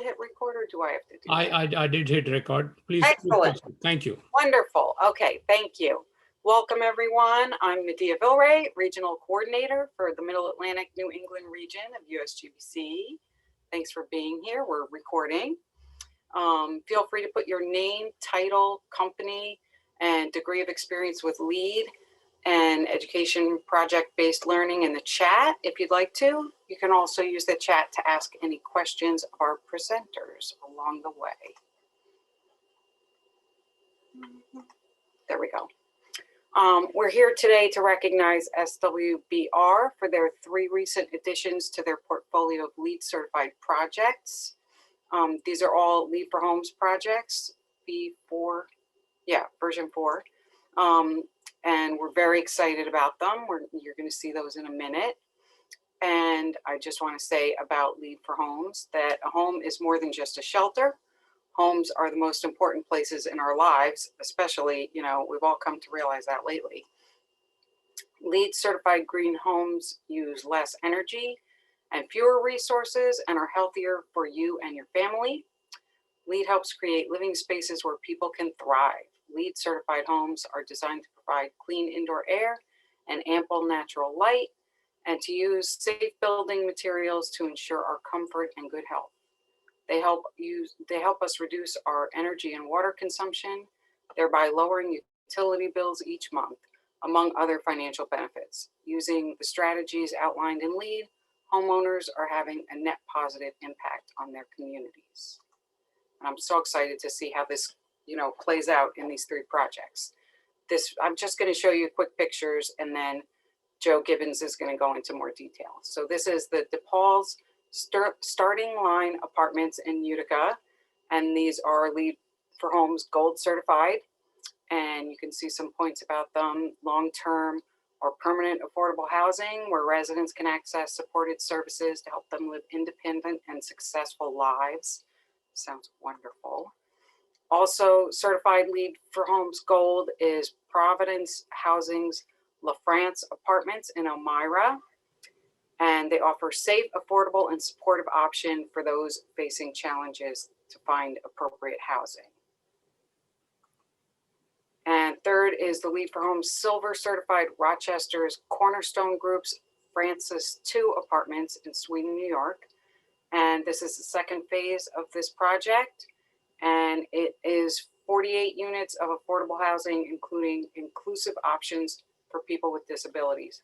hit record or do I have to do that? I did hit record. Please. Excellent. Thank you. Wonderful. Okay, thank you. Welcome everyone. I'm Medea Vilray, Regional Coordinator for the Middle Atlantic New England region of USGBC. Thanks for being here. We're recording. Feel free to put your name, title, company, and degree of experience with LEED and education project-based learning in the chat if you'd like to. You can also use the chat to ask any questions of our presenters along the way. There we go. We're here today to recognize SWBR for their 3 recent additions to their portfolio of LEED certified projects. These are all LEED for Homes projects, V4, yeah, version 4. And we're very excited about them. You're going to see those in a minute. And I just want to say about LEED for Homes that a home is more than just a shelter. Homes are the most important places in our lives, especially, you know, we've all come to realize that lately. LEED certified green homes use less energy and fewer resources and are healthier for you and your family. LEED helps create living spaces where people can thrive. LEED certified homes are designed to provide clean indoor air and ample natural light, and to use safe building materials to ensure our comfort and good health. They help us reduce our energy and water consumption, thereby lowering utility bills each month, among other financial benefits. Using the strategies outlined in LEED, homeowners are having a net positive impact on their communities. And I'm so excited to see how this, you know, plays out in these 3 projects. I'm just going to show you quick pictures, and then Joe Gibbons is going to go into more detail. So this is the Depaul's starting line apartments in Utica, and these are LEED for Homes Gold certified. And you can see some points about them: long-term or permanent affordable housing where residents can access supported services to help them live independent and successful lives. Sounds wonderful. Also certified LEED for Homes Gold is Providence Housing's La France Apartments in Elmira. And they offer safe, affordable, and supportive option for those facing challenges to find appropriate housing. And third is the LEED for Homes Silver certified Rochester's Cornerstone Group's Francis 2 Apartments in Sweden, New York. And this is the 2nd phase of this project. And it is 48 units of affordable housing, including inclusive options for people with disabilities.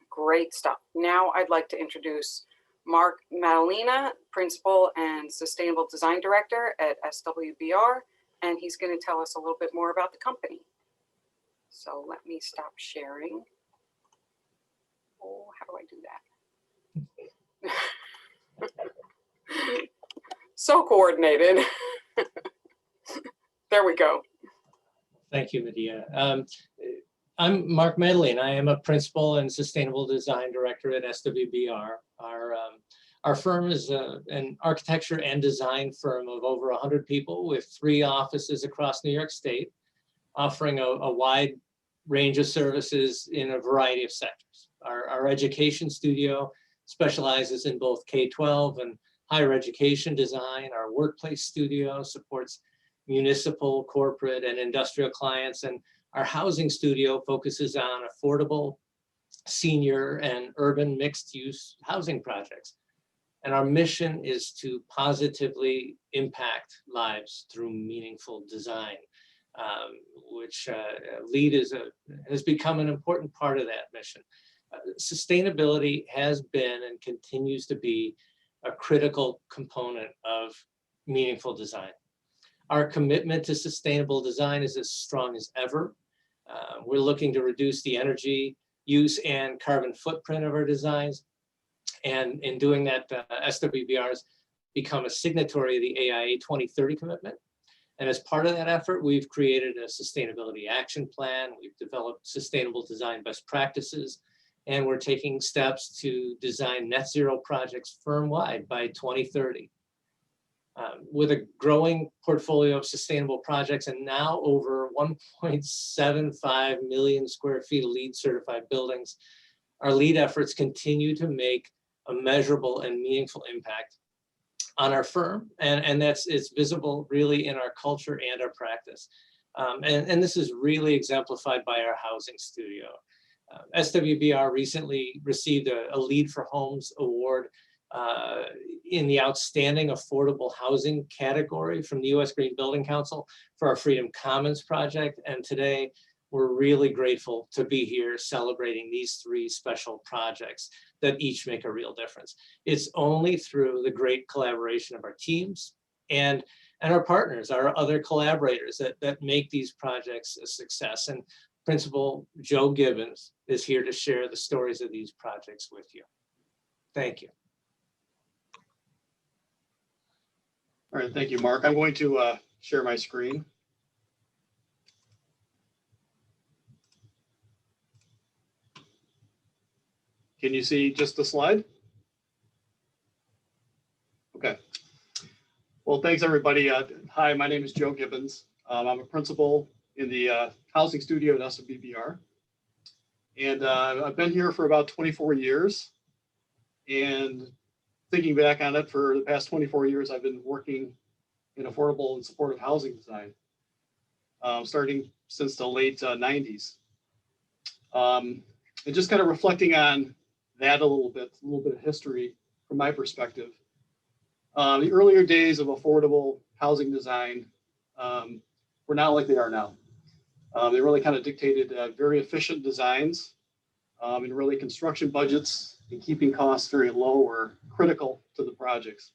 Great stuff. Now I'd like to introduce Mark Maddalina, Principal and Sustainable Design Director at SWBR, and he's going to tell us a little bit more about the company. So let me stop sharing. Oh, how do I do that? So coordinated. There we go. Thank you, Medea. I'm Mark Maddalina. I am a Principal and Sustainable Design Director at SWBR. Our firm is an architecture and design firm of over 100 people with 3 offices across New York State, offering a wide range of services in a variety of sectors. Our education studio specializes in both K-12 and higher education design. Our workplace studio supports municipal, corporate, and industrial clients, and our housing studio focuses on affordable, senior, and urban mixed-use housing projects. And our mission is to positively impact lives through meaningful design, which LEED has become an important part of that mission. Sustainability has been and continues to be a critical component of meaningful design. Our commitment to sustainable design is as strong as ever. We're looking to reduce the energy use and carbon footprint of our designs. And in doing that, SWBR has become a signatory of the AIA 2030 commitment. And as part of that effort, we've created a sustainability action plan. We've developed sustainable design best practices, and we're taking steps to design net zero projects firm-wide by 2030. With a growing portfolio of sustainable projects and now over 1.75 million square feet of LEED certified buildings, our LEED efforts continue to make a measurable and meaningful impact on our firm, and it's visible really in our culture and our practice. And this is really exemplified by our housing studio. SWBR recently received a LEED for Homes award in the Outstanding Affordable Housing category from the US Green Building Council for our Freedom Commons project. And today, we're really grateful to be here celebrating these 3 special projects that each make a real difference. It's only through the great collaboration of our teams and our partners, our other collaborators that make these projects a success. And Principal Joe Gibbons is here to share the stories of these projects with you. Thank you. All right, thank you, Mark. I'm going to share my screen. Can you see just the slide? Okay. Well, thanks everybody. Hi, my name is Joe Gibbons. I'm a principal in the housing studio at SWBR. And I've been here for about 24 years. And thinking back on it, for the past 24 years, I've been working in affordable and supportive housing design, starting since the late 90s. And just kind of reflecting on that a little bit of history from my perspective. The earlier days of affordable housing design were not like they are now. They really kind of dictated very efficient designs, and really construction budgets and keeping costs very low were critical to the projects.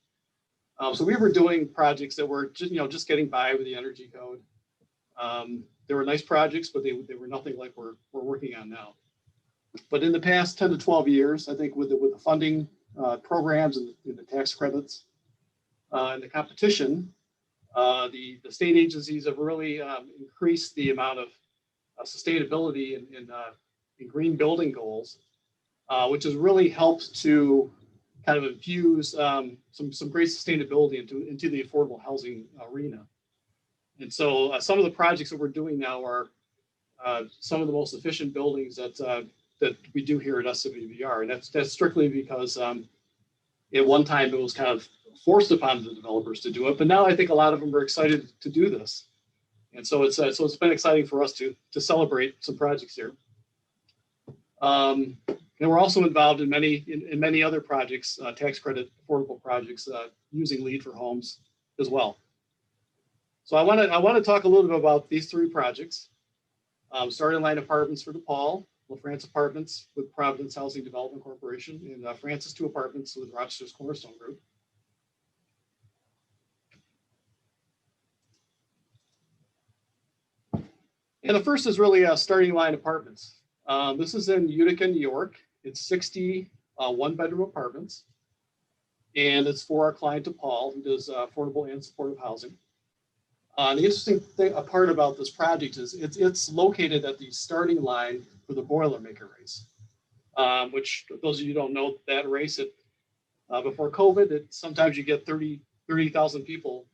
So we were doing projects that were just getting by with the energy code. They were nice projects, but they were nothing like we're working on now. But in the past 10 to 12 years, I think with the funding programs and the tax credits and the competition, the state agencies have really increased the amount of sustainability in green building goals, which has really helped to kind of infuse some great sustainability into the affordable housing arena. And so some of the projects that we're doing now are some of the most efficient buildings that we do here at SWBR. And that's strictly because at one time it was kind of forced upon the developers to do it, but now I think a lot of them are excited to do this. And so it's been exciting for us to celebrate some projects here. And we're also involved in many other projects, tax credit affordable projects using LEED for Homes as well. So I want to talk a little bit about these 3 projects. Starting Line Apartments for Depaul, LaFrance Apartments with Providence Housing Development Corporation, and Francis 2 Apartments with Rochester's Cornerstone Group. And the first is really Starting Line Apartments. This is in Utica, New York. It's 60 one-bedroom apartments, and it's for our client Depaul, who does affordable and supportive housing. The interesting part about this project is it's located at the starting line for the Boilermaker race, which those of you who don't know that race, before COVID, sometimes you get 30,000 people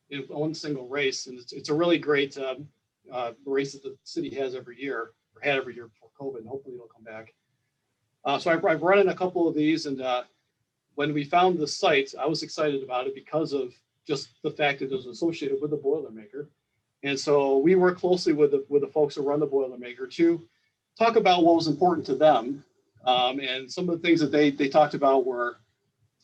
in one single race, and it's a really great race that the city has every year, or had every year before COVID, and hopefully it'll come back. So I've run in a couple of these, and when we found the site, I was excited about it because of just the fact that it was associated with the Boilermaker. And so we work closely with the folks who run the Boilermaker to talk about what was important to them. And some of the things that they talked about were,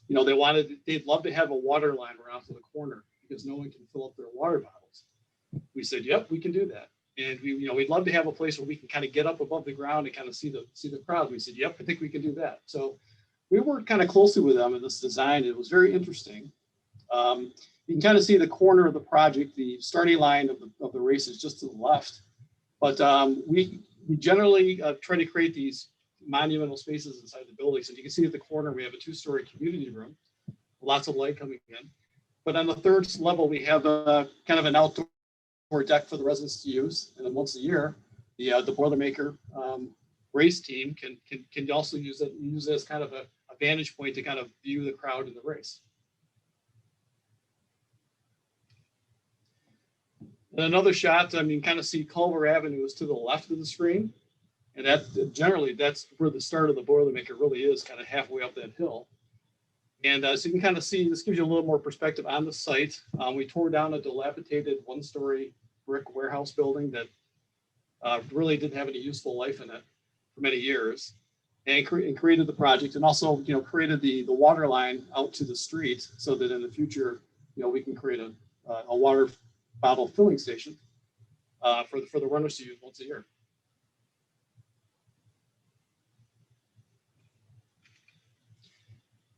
they'd love to have a water line run out to the corner because no one can fill up their water bottles. We said, yep, we can do that. And we'd love to have a place where we can kind of get up above the ground and kind of see the crowd. We said, yep, I think we can do that. So we worked kind of closely with them in this design. It was very interesting. You can kind of see the corner of the project. The starting line of the race is just to the left. But we generally try to create these monumental spaces inside the building. So you can see at the corner, we have a 2-story community room, lots of light coming in. But on the 3rd level, we have kind of an outdoor deck for the residents to use. And then once a year, the Boilermaker race team can also use it as kind of a vantage point to kind of view the crowd in the race. And another shot, you can kind of see Culver Avenue is to the left of the screen. And that's where the start of the Boilermaker really is, kind of halfway up that hill. And so you can kind of see, this gives you a little more perspective on the site. We tore down a dilapidated one-story brick warehouse building that really didn't have any useful life in it for many years, and created the project, and also, you know, created the water line out to the street so that in the future, you know, we can create a water bottle filling station for the runners to use once a year.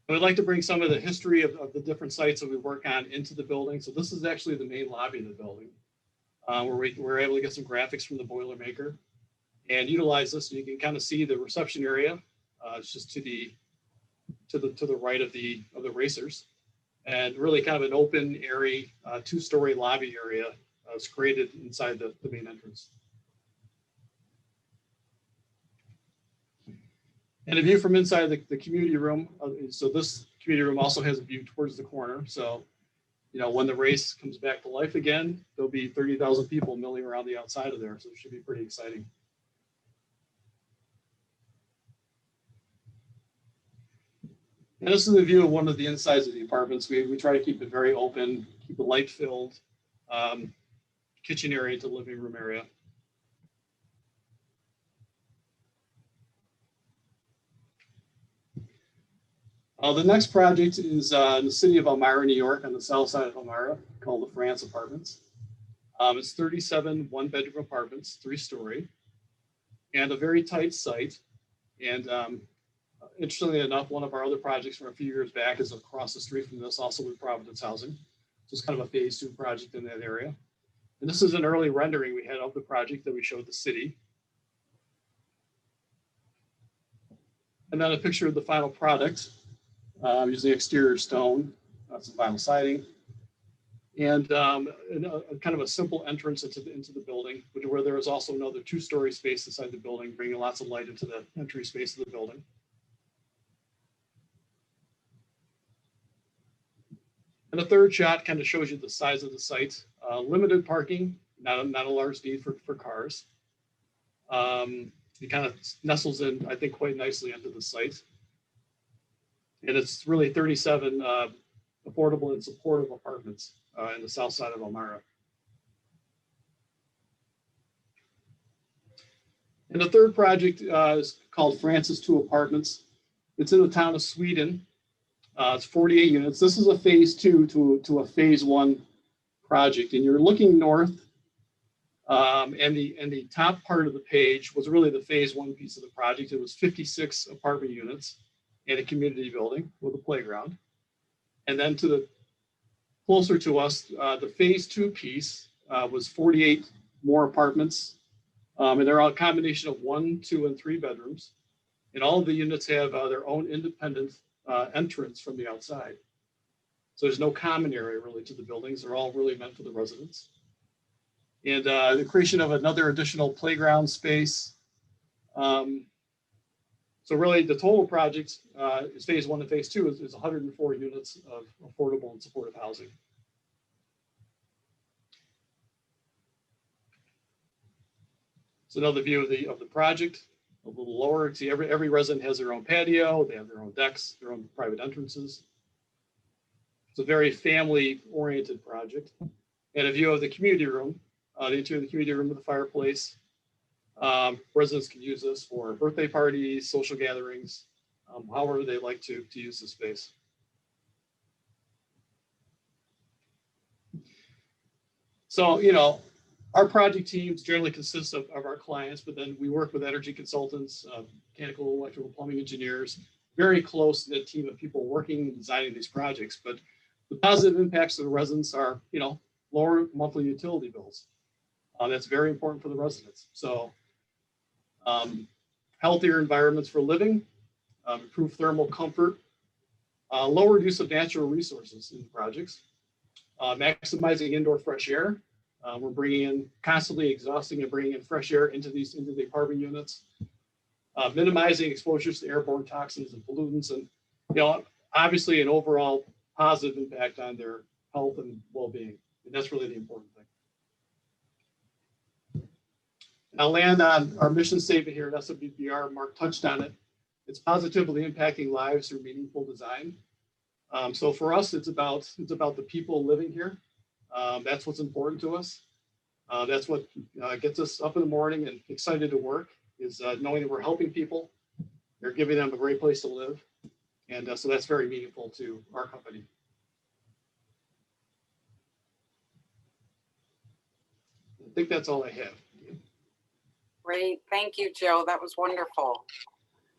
I would like to bring some of the history of the different sites that we work on into the building. So this is actually the main lobby of the building, where we were able to get some graphics from the Boilermaker and utilize this. So you can kind of see the reception area. It's just to the right of the racers, and really kind of an open area, two-story lobby area is created inside the main entrance. And a view from inside the community room. So this community room also has a view towards the corner. So, you know, when the race comes back to life again, there'll be 30,000 people milling around the outside of there. So it should be pretty exciting. And this is the view of one of the insides of the apartments. We try to keep it very open, keep it light filled, kitchen area to living room area. The next project is in the city of Elmira, New York, on the south side of Elmira, called the France Apartments. It's 37 one-bedroom apartments, 3-story, and a very tight site. And interestingly enough, one of our other projects from a few years back is across the street from this, also with Providence Housing. So it's kind of a phase 2 project in that area. And this is an early rendering we had of the project that we showed the city. And then a picture of the final product. Using exterior stone, some vinyl siding, and kind of a simple entrance into the building, where there is also another 2-story space inside the building, bringing lots of light into the entry space of the building. And the third shot kind of shows you the size of the site. Limited parking, not a large need for cars. It kind of nestles in, I think, quite nicely into the site. And it's really 37 affordable and supportive apartments in the south side of Elmira. And the third project is called Francis 2 Apartments. It's in the town of Sweden. It's 48 units. This is a phase 2 to a phase 1 project. And you're looking north, and the top part of the page was really the phase 1 piece of the project. It was 56 apartment units and a community building with a playground. And then to the closer to us, the phase 2 piece was 48 more apartments. And they're all a combination of 1, 2, and 3 bedrooms. And all of the units have their own independent entrance from the outside. So there's no common area really to the buildings. They're all really meant for the residents. And the creation of another additional playground space. So really the total project is phase 1 and phase 2 is 104 units of affordable and supportive housing. So another view of the project, a little lower. See, every resident has their own patio, they have their own decks, their own private entrances. It's a very family-oriented project. And a view of the community room, the interior of the community room with the fireplace. Residents can use this for birthday parties, social gatherings, however they like to use the space. So, you know, our project teams generally consist of our clients, but then we work with energy consultants, mechanical, electrical, plumbing engineers, very close-knit team of people working and designing these projects. But the positive impacts of the residents are, you know, lower monthly utility bills. That's very important for the residents. So healthier environments for living, improved thermal comfort, lower use of natural resources in the projects, maximizing indoor fresh air. We're bringing in, constantly exhausting and bringing in fresh air into the apartment units, minimizing exposures to airborne toxins and pollutants, and, you know, obviously an overall positive impact on their health and well-being. And that's really the important thing. I'll land on our mission statement here at SWBR. Mark touched on it. It's positively impacting lives through meaningful design. So for us, it's about the people living here. That's what's important to us. That's what gets us up in the morning and excited to work, is knowing that we're helping people. They're giving them a great place to live. And so that's very meaningful to our company. I think that's all I have. Great. Thank you, Joe. That was wonderful.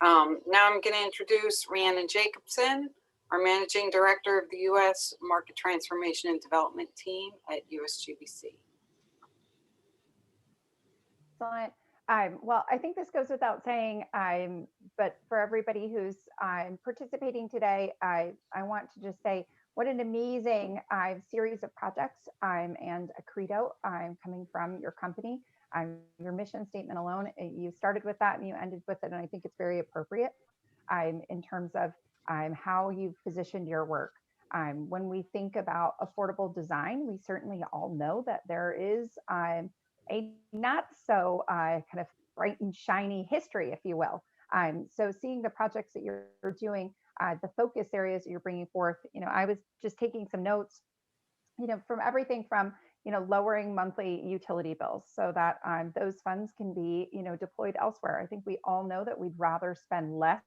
Now I'm going to introduce Rhiannon Jacobson, our Managing Director of the U.S. Market Transformation and Development Team at USGBC. Excellent. Well, I think this goes without saying, but for everybody who's participating today, I want to just say what an amazing series of projects and a credo coming from your company. Your mission statement alone, you started with that and you ended with it, and I think it's very appropriate in terms of how you've positioned your work. When we think about affordable design, we certainly all know that there is a not so kind of bright and shiny history, if you will. So seeing the projects that you're doing, the focus areas that you're bringing forth, I was just taking some notes, from everything from, lowering monthly utility bills so that those funds can be, deployed elsewhere. I think we all know that we'd rather spend less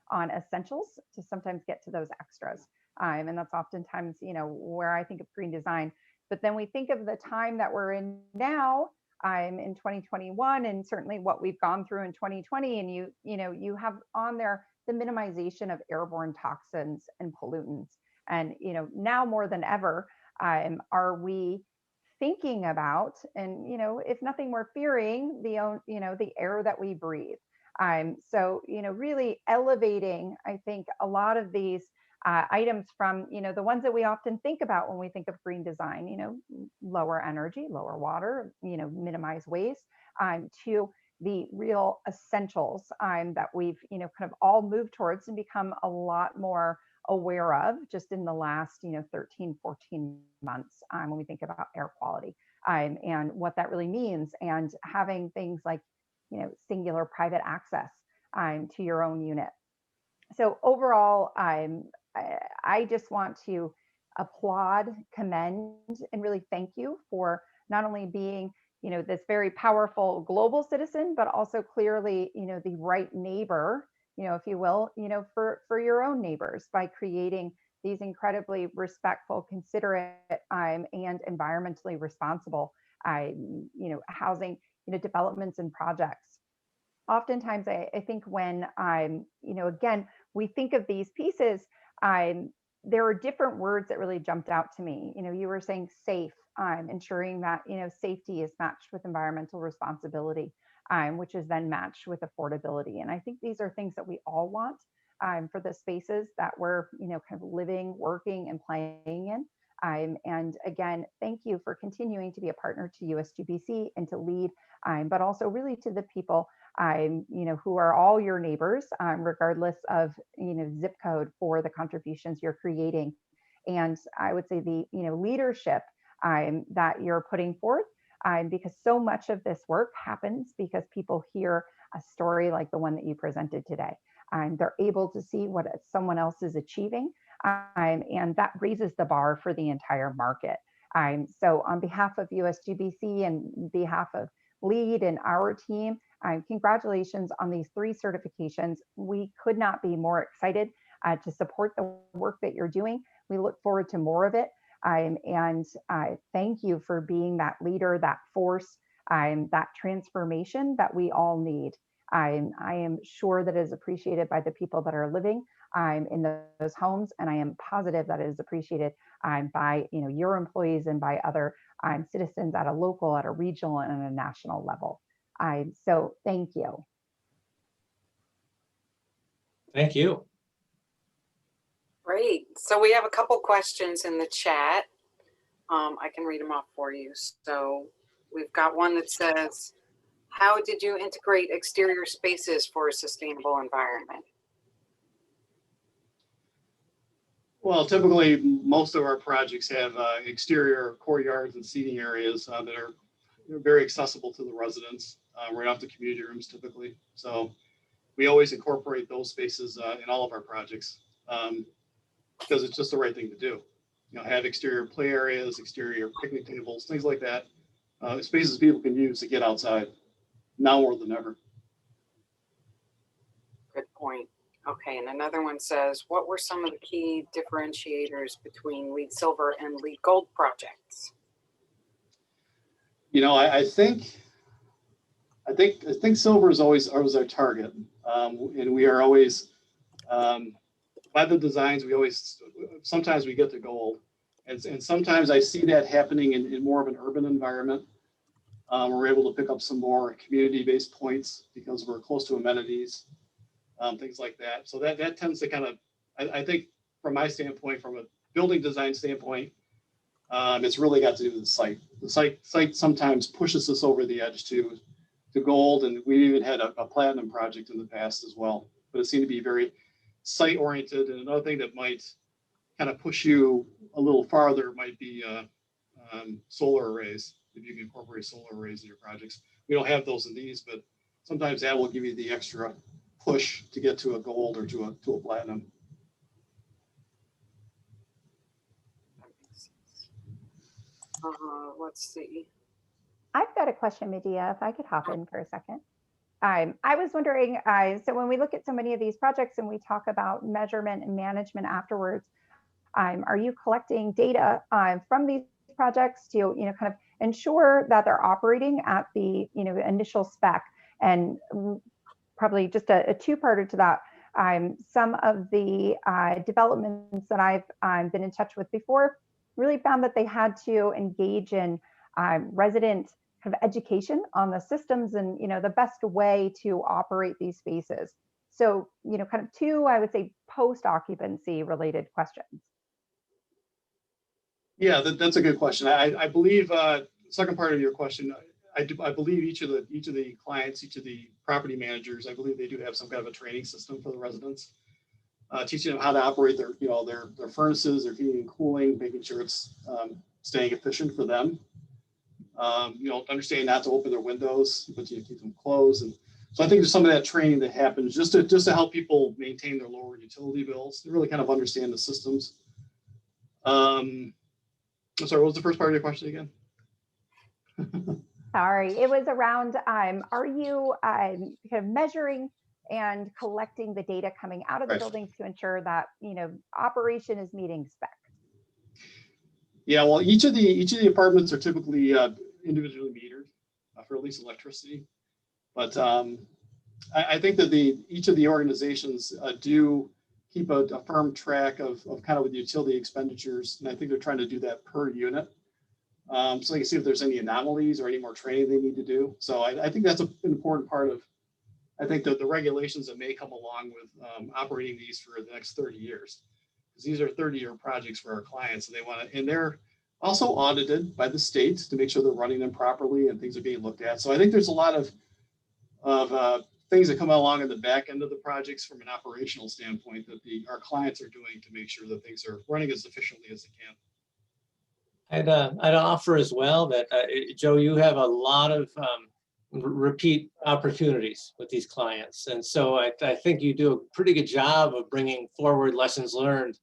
on essentials to sometimes get to those extras. And that's oftentimes, where I think of green design. But then we think of the time that we're in now, in 2021, and certainly what we've gone through in 2020. And you have on there the minimization of airborne toxins and pollutants. And now more than ever, are we thinking about, and if nothing, we're fearing the air that we breathe. So really elevating, I think, a lot of these items from the ones that we often think about when we think of green design, lower energy, lower water, minimize waste, to the real essentials that we've kind of all moved towards and become a lot more aware of just in the last 13, 14 months when we think about air quality and what that really means, and having things like singular private access to your own unit. So overall, I just want to applaud, commend, and really thank you for not only being, this very powerful global citizen, but also clearly, the right neighbor, if you will, for your own neighbors by creating these incredibly respectful, considerate, and environmentally responsible, housing, developments and projects. Oftentimes, I think when again, we think of these pieces, there are different words that really jumped out to me. You were saying safe, ensuring that, safety is matched with environmental responsibility, which is then matched with affordability. And I think these are things that we all want for the spaces that we're, kind of living, working, and playing in. And again, thank you for continuing to be a partner to USGBC and to LEED, but also really to the people who are all your neighbors, regardless of zip code, for the contributions you're creating. And I would say the leadership that you're putting forth, because so much of this work happens because people hear a story like the one that you presented today. They're able to see what someone else is achieving, and that raises the bar for the entire market. So on behalf of USGBC and behalf of LEED and our team, congratulations on these 3 certifications. We could not be more excited to support the work that you're doing. We look forward to more of it. And thank you for being that leader, that force, that transformation that we all need. I am sure that it is appreciated by the people that are living in those homes, and I am positive that it is appreciated by your employees and by other citizens at a local, at a regional, and at a national level. So thank you. Thank you. Great. So we have a couple questions in the chat. I can read them off for you. So we've got one that says, how did you integrate exterior spaces for a sustainable environment? Well, typically, most of our projects have exterior courtyards and seating areas that are very accessible to the residents right off the community rooms typically. So we always incorporate those spaces in all of our projects. because it's just the right thing to do. You know, have exterior play areas, exterior picnic tables, things like that. Spaces people can use to get outside now more than ever. Good point. Okay, and another one says, what were some of the key differentiators between LEED Silver and LEED Gold projects? You know, I think silver is always our target, and we are always by the designs. Sometimes we get to gold, and sometimes I see that happening in more of an urban environment. We're able to pick up some more community-based points because we're close to amenities, things like that. So that tends to kind of, I think, from my standpoint, from a building design standpoint, it's really got to do with the site. The site sometimes pushes us over the edge to gold, and we even had a platinum project in the past as well. But it seemed to be very site oriented. And another thing that might kind of push you a little farther might be solar arrays. If you can incorporate solar arrays in your projects, we don't have those in these, but sometimes that will give you the extra push to get to a gold or to a platinum. Let's see. I've got a question, Medea, if I could hop in for a second. I was wondering, so when we look at so many of these projects and we talk about measurement and management afterwards, are you collecting data from these projects to, kind of ensure that they're operating at the, initial spec? And probably just a two-parter to that. Some of the developments that I've been in touch with before really found that they had to engage in resident kind of education on the systems and the best way to operate these spaces. So kind of two, I would say, post-occupancy related questions. Yeah, that's a good question. I believe second part of your question, I believe each of the clients, each of the property managers, I believe they do have some kind of a training system for the residents, teaching them how to operate their furnaces, their heating and cooling, making sure it's staying efficient for them. Understanding not to open their windows, but keep them closed. And so I think there's some of that training that happens just to help people maintain their lower utility bills. They really kind of understand the systems. I'm sorry, what was the first part of your question again? Sorry, it was around, are you kind of measuring and collecting the data coming out of the buildings to ensure that, operation is meeting spec? Yeah, well, each of the apartments are typically individually metered for at least electricity. But I think that each of the organizations do keep a firm track of kind of the utility expenditures. And I think they're trying to do that per unit. So they can see if there's any anomalies or any more training they need to do. So I think that's an important part of, I think, the regulations that may come along with operating these for the next 30 years. Because these are 30-year projects for our clients, and they're also audited by the state to make sure they're running them properly and things are being looked at. So I think there's a lot of things that come along in the back end of the projects from an operational standpoint that our clients are doing to make sure that things are running as efficiently as they can. I'd offer as well that, Joe, you have a lot of repeat opportunities with these clients. And so I think you do a pretty good job of bringing forward lessons learned.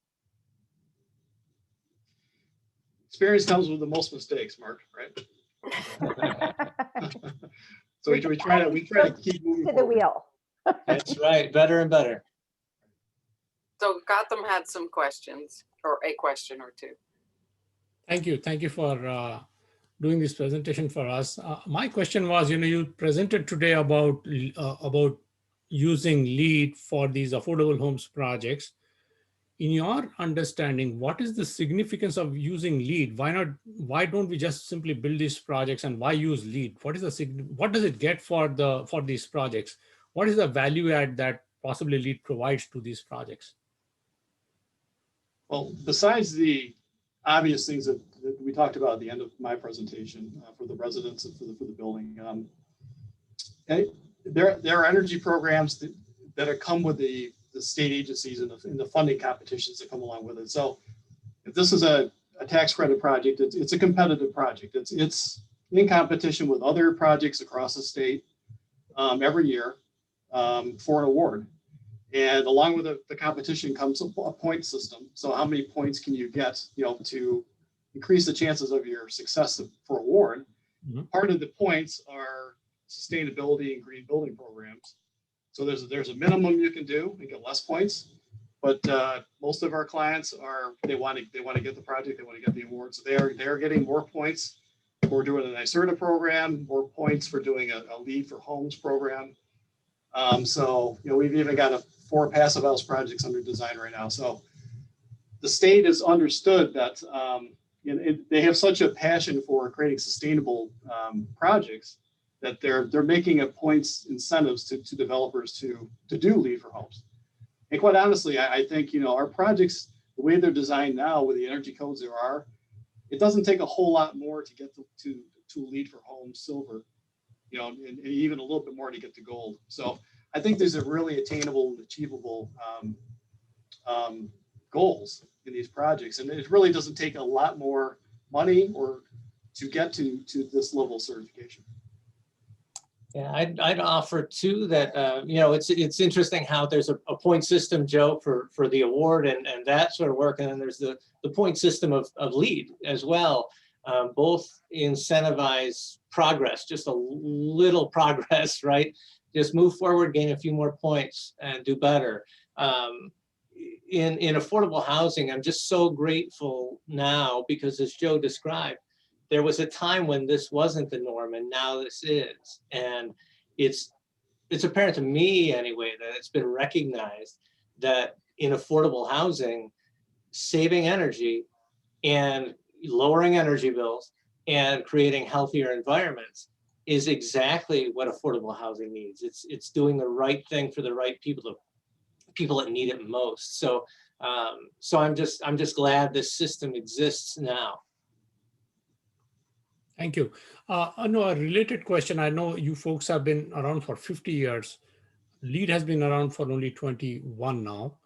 Experience comes with the most mistakes, Mark, right? So we try to keep moving to the wheel. That's right, better and better. So Gotham had some questions, or a question or two. Thank you for doing this presentation for us. My question was, you presented today about using LEED for these affordable homes projects. In your understanding, what is the significance of using LEED? Why don't we just simply build these projects, and why use LEED? What does it get for these projects? What is the value add that possibly LEED provides to these projects? Well, besides the obvious things that we talked about at the end of my presentation for the residents and for the building, there are energy programs that come with the state agencies and the funding competitions that come along with it. So if this is a tax credit project, it's a competitive project. It's in competition with other projects across the state every year for an award. And along with the competition comes a point system. So how many points can you get, to increase the chances of your success for award? Part of the points are sustainability and green building programs. So there's a minimum you can do and get less points, but most of our clients they want to get the project, they want to get the award, so they're getting more points for doing an NYSERDA program, more points for doing a LEED for homes program. So we've even got 4 passive house projects under design right now. So the state has understood that they have such a passion for creating sustainable projects that they're making it points incentives to developers to do LEED for homes. And quite honestly, I think our projects, the way they're designed now with the energy codes there are, it doesn't take a whole lot more to get to LEED for homes silver, and even a little bit more to get to gold. So I think these are really attainable and achievable goals in these projects, and it really doesn't take a lot more money or to get to this level of certification. Yeah, I'd offer too that it's interesting how there's a point system, Joe, for the award and that sort of work, and then there's the point system of LEED as well. Both incentivize progress, just a little progress, right? Just move forward, gain a few more points, and do better. In affordable housing, I'm just so grateful now because, as Joe described, there was a time when this wasn't the norm, and now this is. And it's apparent to me anyway that it's been recognized that in affordable housing, saving energy and lowering energy bills and creating healthier environments is exactly what affordable housing needs. It's doing the right thing for the right people, the people that need it most. So I'm just glad this system exists now. Thank you. A related question. I know you folks have been around for 50 years. LEED has been around for only 21 now.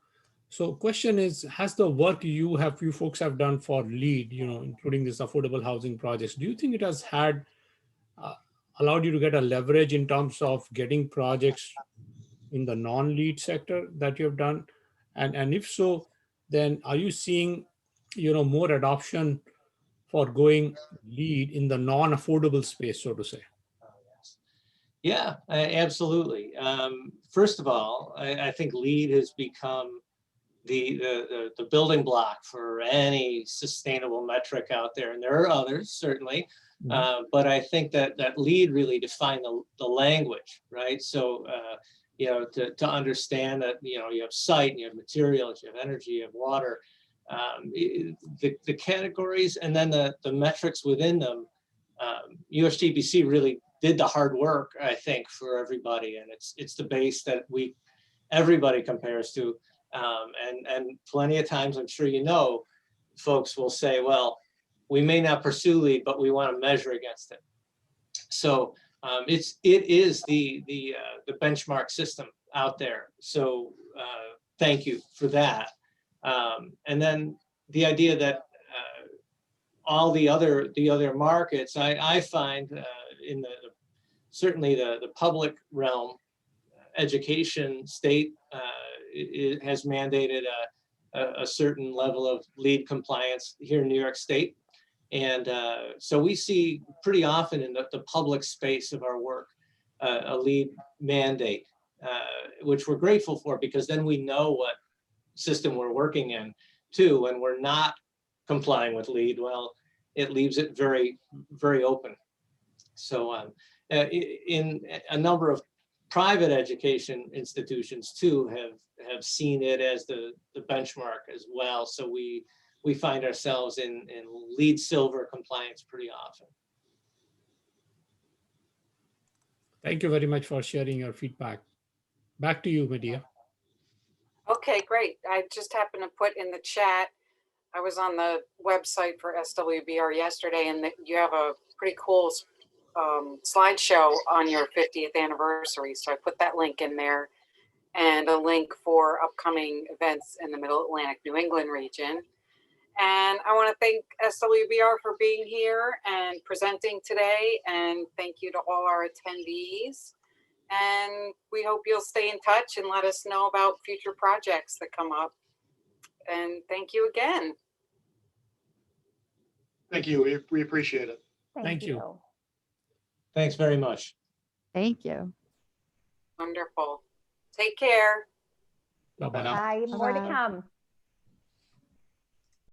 So question is, has the work you folks have done for LEED, including this affordable housing projects, do you think it has allowed you to get a leverage in terms of getting projects in the non-LEED sector that you have done? And if so, then are you seeing, more adoption for going LEED in the non-affordable space, so to say? Yeah, absolutely. First of all, I think LEED has become the building block for any sustainable metric out there, and there are others certainly, but I think that LEED really defined the language, right? So to understand that you have site, and you have materials, you have energy, you have water, the categories, and then the metrics within them. USGBC really did the hard work, I think, for everybody, and it's the base that everybody compares to. And plenty of times, I'm sure folks will say, well, we may not pursue LEED, but we want to measure against it. So it is the benchmark system out there. So thank you for that. And then the idea that all the other markets, I find in certainly the public realm, education, state, it has mandated a certain level of LEED compliance here in New York State. And so we see pretty often in the public space of our work, a LEED mandate, which we're grateful for, because then we know what system we're working in too. When we're not complying with LEED, well, it leaves it very, very open. So in a number of private education institutions too have seen it as the benchmark as well. So we find ourselves in LEED silver compliance pretty often. Thank you very much for sharing your feedback. Back to you, Medea. Okay, great. I just happened to put in the chat, I was on the website for SWBR yesterday, and you have a pretty cool slideshow on your 50th anniversary. So I put that link in there, and a link for upcoming events in the Middle Atlantic, New England region. And I want to thank SWBR for being here and presenting today. And thank you to all our attendees. And we hope you'll stay in touch and let us know about future projects that come up. And thank you again. Thank you. We appreciate it. Thank you. Thanks very much. Thank you. Wonderful. Take care. Bye-bye. now. Bye, more to Bye-bye. come.